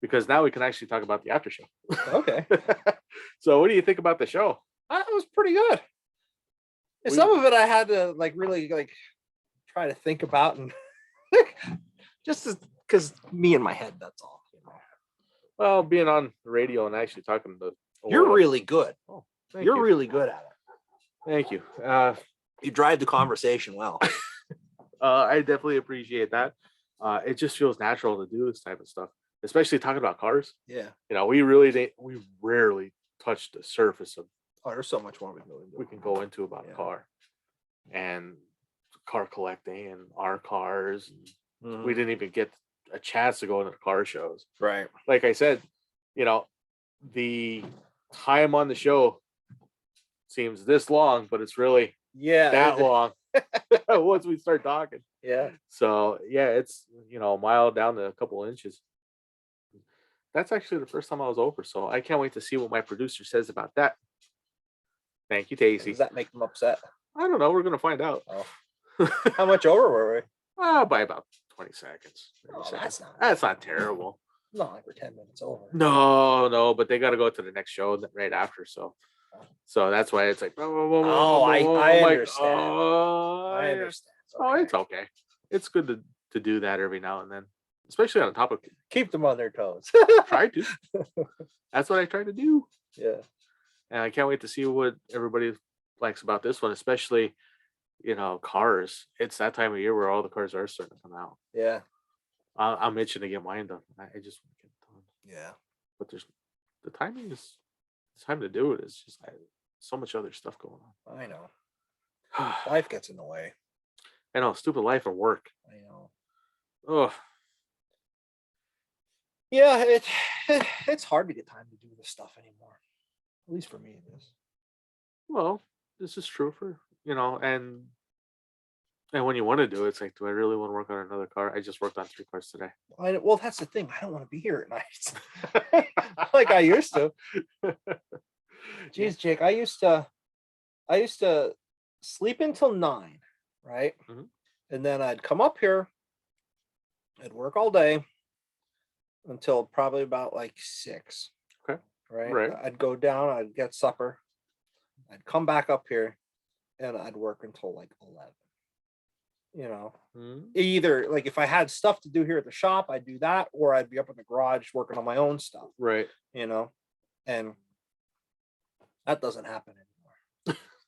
because now we can actually talk about the after show. Okay. So what do you think about the show? It was pretty good. Some of it I had to like really like try to think about, and just because me in my head, that's all. Well, being on the radio and actually talking to You're really good. Oh, you're really good at it. Thank you. You drive the conversation well. I definitely appreciate that. It just feels natural to do this type of stuff, especially talking about cars. Yeah. We rarely touch the surface of. Oh, there's so much more we can go into about a car and car collecting and our cars. And we didn't even get a chance to go into the car shows. Right. Like I said, the time on the show seems this long, but it's really that long once we start talking. Yeah. So yeah, it's a mile down to a couple of inches. That's actually the first time I was over, so I can't wait to see what my producer says about that. Thank you, Tacy. Does that make them upset? I don't know. We're gonna find out. Oh. How much over were we? By about 20 seconds. Seconds. That's not terrible. Not like we're 10 minutes over. No, but they got to go to the next show right after. So that's why it's like. I understand. I understand. Oh, it's okay. It's good to do that every now and then, especially on a topic. Keep them on their toes. Try to. That's what I try to do. Yeah. And I can't wait to see what everybody likes about this one, especially, cars. It's that time of year where all the cars are starting to come out. Yeah. I'm itching to get mine done. I just want to get it done. Yeah. But the timing is the time to do it. It's just so much other stuff going on. I know. Life gets in the way. I know. Stupid life and work. I know. Oh. Yeah, it's hard to get time to do this stuff anymore. At least for me, it is. Well, this is true for and when you want to do it, it's like, do I really want to work on another car? I just worked on 3 cars today. Well, that's the thing. I don't want to be here at night like I used to. Jeez, Jake, I used to sleep until 9, right? Mm-hmm. And then I'd come up here, I'd work all day until probably about like 6. Okay. Right. I'd go down, I'd get supper, I'd come back up here, and I'd work until like 11. Either like if I had stuff to do here at the shop, I'd do that, or I'd be up in the garage working on my own stuff. Right. And that doesn't happen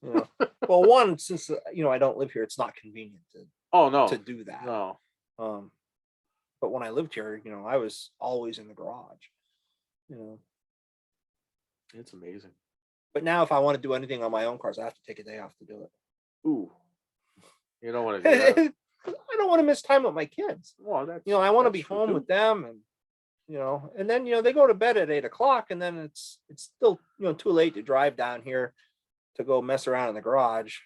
anymore. Well, one, since I don't live here, it's not convenient to do that. No. But when I lived here, I was always in the garage. It's amazing. But now if I want to do anything on my own cars, I have to take a day off to do it. Ooh. You don't want to do that. I don't want to miss time with my kids. Well, that's, I want to be home with them, and then they go to bed at 8 o'clock, and then it's still too late to drive down here to go mess around in the garage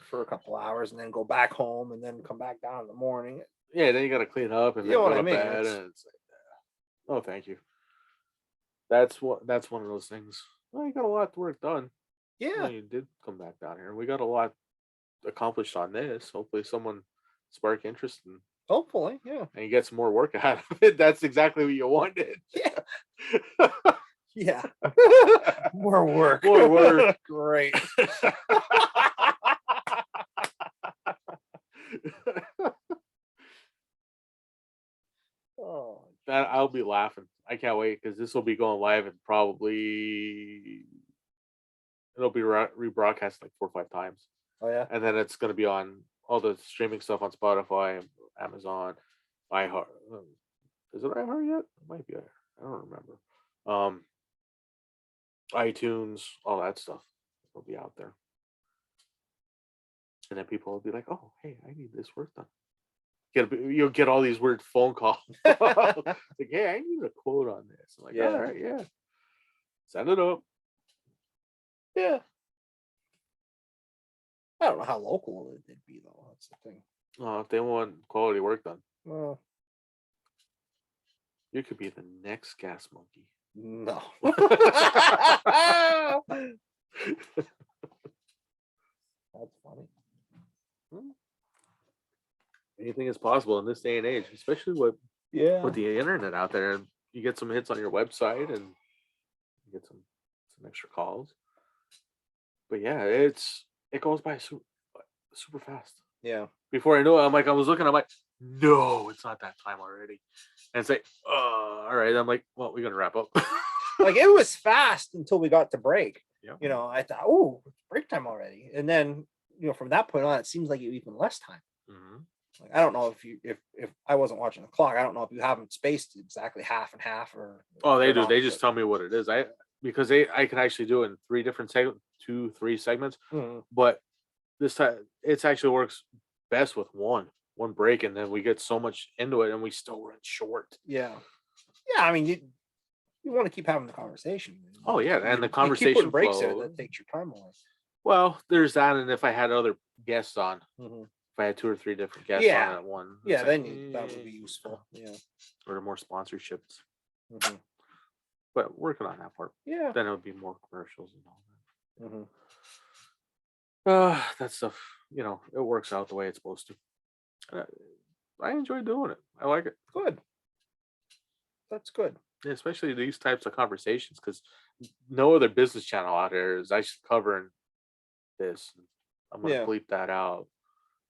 for a couple hours, and then go back home, and then come back down in the morning. Yeah, then you got to clean up and then go to bed, and it's like, oh, thank you. That's one of those things. Well, you got a lot of work done. Yeah, you did come back down here. We got a lot accomplished on this. Hopefully someone spark interest and hopefully, yeah, and you get some more work out of it. That's exactly what you wanted. Yeah. Yeah. More work. Great. Oh, that I'll be laughing. I can't wait because this will be going live and probably it'll be rebroadcast like 4 or 5 times. Oh yeah, and then it's going to be on all the streaming stuff on Spotify, Amazon, iHeart. Is it iHeart yet? It might be. I don't remember. iTunes, all that stuff will be out there, and then people will be like, "Oh, hey, I need this work done." You'll get all these weird phone calls. Like, hey, I need a quote on this. I'm like, yeah. All right, yeah. Send it up. Yeah. I don't know how local it'd be though. That's the thing. Oh, if they want quality work done. Well, you could be the next gas monkey. No. That's funny. Anything is possible in this day and age, especially with the internet out there. you get some hits on your website, and you get some extra calls. But yeah, it goes by super fast. Yeah. Before I know it, I was looking, I'm like, no, it's not that time already. And it's like, all right. I'm like, well, we got to wrap up. Like, it was fast until we got to break. Yeah. You know, I thought, oh, it's break time already. And then, you know, from that point on, it seems like even less time. Mm-hmm. Like, I don't know if I wasn't watching the clock, I don't know if you haven't spaced exactly half and half, or They or do. not, They just but- tell me what it is. Because I can actually do it in 3 different segments, 3 segments. Mhm. But this time it actually works best with one break, and then we get so much into it, and we still run short. Yeah. Yeah. I mean, you want to keep having the conversation. Oh yeah, and the You keep conversation putting breaks there flow. that takes your time away. Well, there's that, and if I had other guests on, Mhm. if I had 2 or 3 different guests Yeah. on at one, Yeah, it's then like, that would be useful. Yeah. or more sponsorships. Mhm. But working on that part, Yeah. then it would be more commercials and all Mhm. that. That stuff, it works out the way it's supposed to. I enjoy doing it. I like it. Good. That's good. Yeah, especially these types of conversations, because no other business channel out here is actually covering this. I'm gonna Yeah. bleep that out,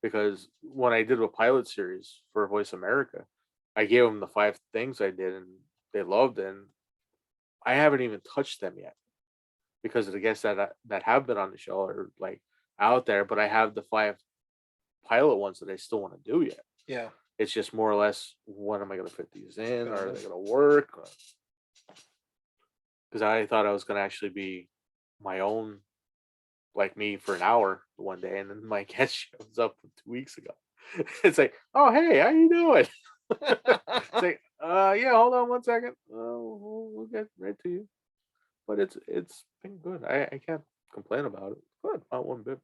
because when I did a pilot series for Voice America, I gave them the 5 things I did, and they loved it. And I haven't even touched them yet, because of the guests that have been on the show are like out there, but I have the 5 pilot ones that I still want to do yet. Yeah. It's just more or less, when am I going to fit these in? Yeah. Are they going to work? Because I thought I was going to actually be my own, like me, for an hour one day, and then my guest shows up 2 weeks ago. It's like, oh hey, how you doing? It's like, yeah, hold on one second. We'll get right to you. But it's been good. I can't complain about it. Good, not one bit.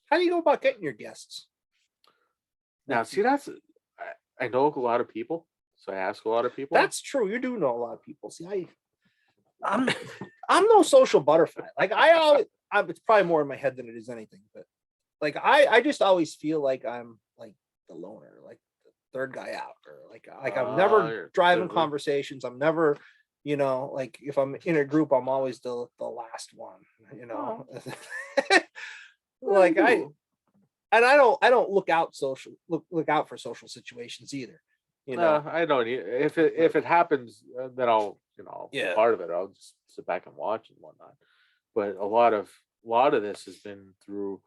How do you go about getting your guests? Now, see, I know a lot of people, so I ask a lot of people. That's true. You do know a lot of people. See, I'm no social butterfly. Like, it's probably more in my head than it is anything, but like I just always feel like I'm like the loner, like the third guy out, or like I'm never driving conversations. I'm never, like if I'm in a group, I'm always the last one, like I don't look out for social situations either. I don't. If it happens, then I'll be part of it. I'll just sit back and watch and whatnot. But a lot of this has been through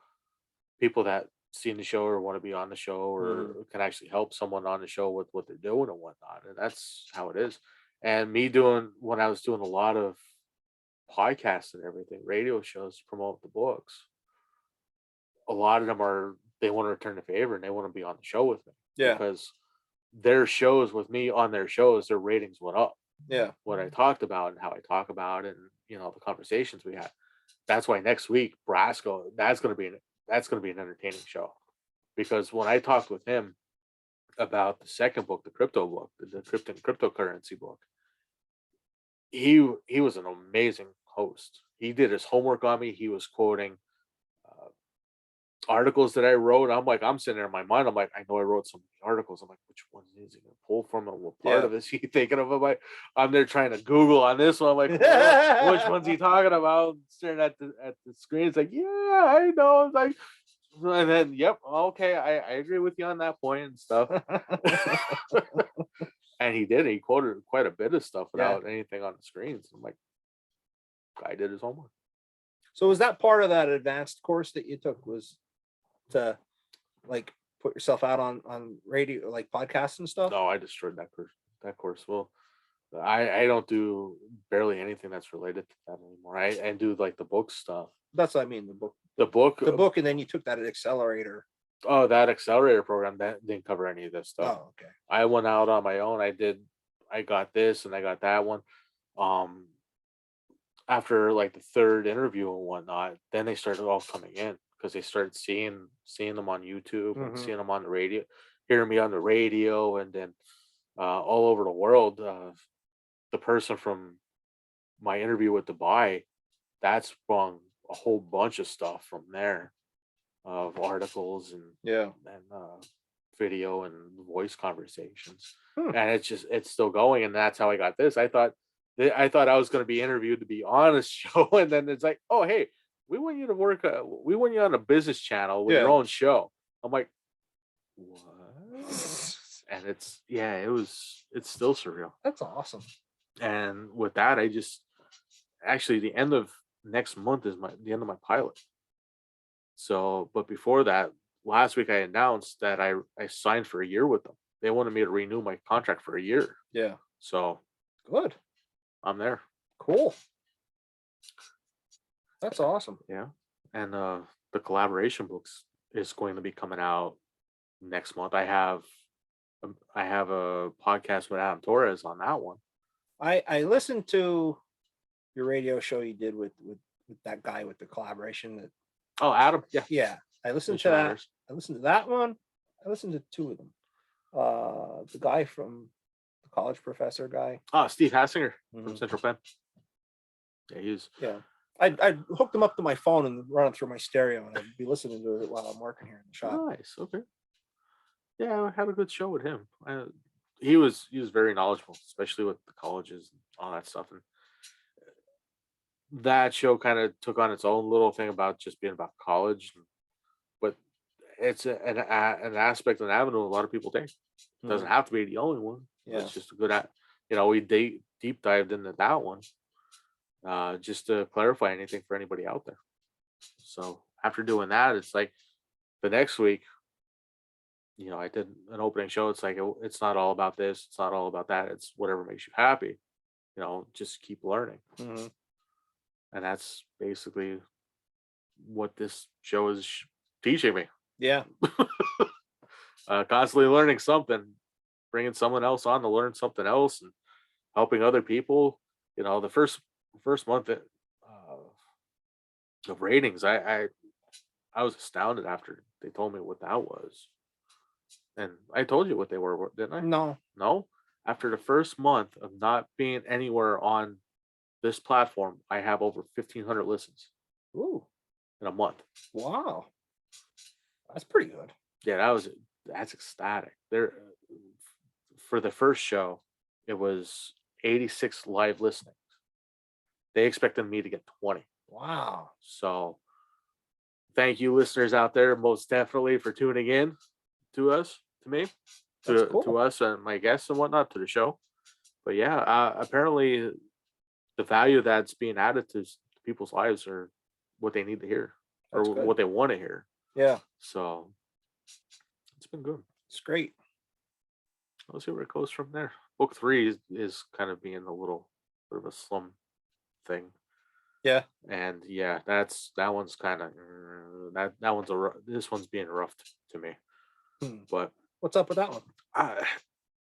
people that seen the show or want to be on the show, or can actually help someone on the show with what they're doing and whatnot. And that's how it is. And me when I was doing a lot of podcasts and everything, radio shows to promote the books, a lot of them they want to return the favor, and they want to be on the show with me. Yeah. Because their shows with me on their shows, their ratings went up. Yeah. What I talked about and how I talk about it, and the conversations we had. That's why next week, Brasco, that's gonna be an entertaining show. Because when I talked with him about the second book, the crypto book, the cryptocurrency book, he was an amazing host. He did his homework on me. He was quoting articles that I wrote. I'm sitting there in my mind. I'm like, I know I wrote so many articles. I'm like, which one is he gonna pull from, and what part of this he thinking of? I'm there trying to Google on this one. I'm like, which one's he talking about? Staring at the screen. It's like, yeah, I know. It's like, and then, yep, okay, I agree with you on that point and stuff. And he did. He quoted quite a bit of stuff without anything on the screens. I'm like, guy did his homework. So was that part of that advanced course that you took, was to like put yourself out on radio, like podcasts and stuff? No, I destroyed that course. Well, I don't do barely anything that's related to that anymore. I do like the book stuff. That's what I mean. The book, and then you took that accelerator. Oh, that accelerator program, that didn't cover any of this stuff. Oh, okay. I went out on my own. I got this and I got that one. After like the 3rd interview and whatnot, then they started all coming in, because they started seeing them on YouTube and seeing them on the radio, hearing me on the radio, and then all over the world. The person from my interview with Dubai, that sprung a whole bunch of stuff from there, of articles and video and voice conversations, Hmm. and it's still going. And that's how I got this. I thought I was going to be interviewed to be on a show, and then it's like, oh hey, we want you to work. We want you on a business channel with your Yeah. own show. I'm like, what? And it's still surreal. That's awesome. And with that, I just actually the end of next month is the end of my pilot. So, but before that, last week I announced that I signed for a year with them. They wanted me to renew my contract for a year. Yeah. So Good. I'm there. Cool. That's awesome. Yeah. And the collaboration books is going to be coming out next month. I have a podcast with Adam Torres on that one. I listened to your radio show you did with that guy with the collaboration. That Oh, Adam. Yeah. yeah, I listened to Mission that. Matters. I listened to that one. I listened to two of them. The guy from the college professor guy. Oh, Steve Hassinger from Mhm. Central Penn. Yeah, he's Yeah. I hooked him up to my phone and run it through my stereo, and I'd be listening to it while I'm working here in the shop. nice. Okay. Yeah, I had a good show with him. He was very knowledgeable, especially with the colleges and all that stuff. And that show kind of took on its own little thing about just being about college, but it's an aspect, an avenue a lot of people take. It doesn't have to be the only one. Yeah. It's just a good we deep dived into that one, just to clarify anything for anybody out there. So after doing that, it's like the next week, I did an opening show. It's like it's not all about this, it's not all about that. It's whatever makes you happy. Just keep learning. Mhm. And that's basically what this show is teaching me. Yeah. Constantly learning something, bringing someone else on to learn something else, and helping other people. The first month of ratings, I was astounded after they told me what that was. And I told you what they were, didn't I? No. No. After the first month of not being anywhere on this platform, I have over 1,500 listens Ooh. in a month. Wow. That's pretty good. Yeah, that's ecstatic. There, for the first show, it was 86 live listenings. They expected me to get 20. Wow. So, thank you, listeners out there, most definitely for tuning in to me, That's to cool. us and my guests and whatnot to the show. But yeah, apparently the value that's being added to people's lives are what they need to hear, or That's good. what they want to hear. Yeah. So it's been good. It's great. We'll see where it goes from there. Book 3 is kind of being a little bit of a slum thing. Yeah. And yeah, that one's kind of this one's being rough to me. But what's up with that one?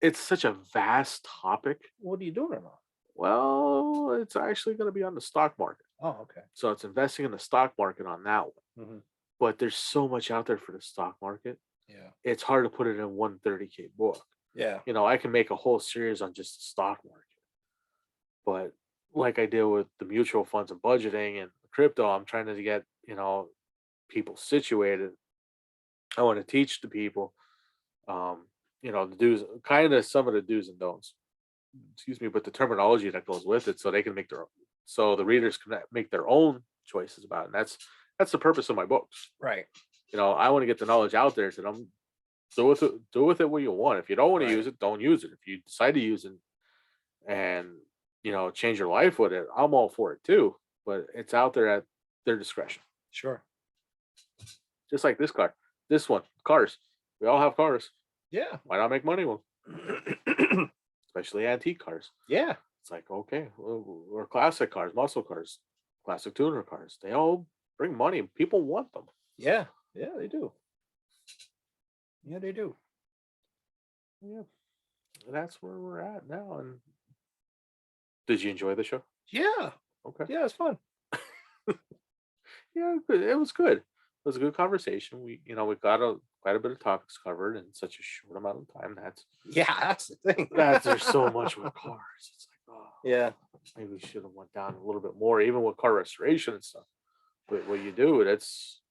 It's such a vast topic. What are you doing now? Well, it's actually going to be on the stock market. Oh, okay. So it's investing in the stock market on that one. Mm-hmm. But there's so much out there for the stock market. Yeah. It's hard to put it in one 30K book. Yeah. I can make a whole series on just the stock market. But like I did with the mutual funds and budgeting and crypto, I'm trying to get, people situated. I want to teach the people, the do's, kind of some of the do's and don'ts. Excuse me, but the terminology that goes with it, so they can so the readers can make their own choices about it. And that's the purpose of my books. Right. I want to get the knowledge out there to them. Do with it what you want. If you don't want to Right. use it, don't use it. If you decide to use it and change your life with it, I'm all for it too. But it's out there at their discretion. Sure. Just like this one, cars. We all have cars. Yeah. Why not make money with them? Especially antique cars. Yeah. It's like, okay, or classic cars, muscle cars, classic tuner cars. They all bring money. People want them. Yeah. Yeah, they do. Yeah, they do. Yeah. That's where we're at now. And did you enjoy the show? Yeah. Okay. Yeah, it's fun. Yeah, it was good. It was a good conversation. We got quite a bit of topics covered in such a short amount of time. That's the thing. There's so much with cars. It's like, oh, yeah, maybe we should have went down a little bit more, even with car restoration and stuff. But what you do, that's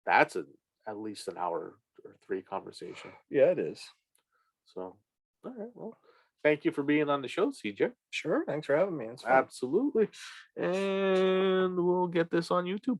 at least an hour or 3 conversation. Yeah, it is. So, all right. Well, thank you for being on the show, CJ. Sure. Thanks for having me. It's fun. Absolutely. And we'll get this on YouTube.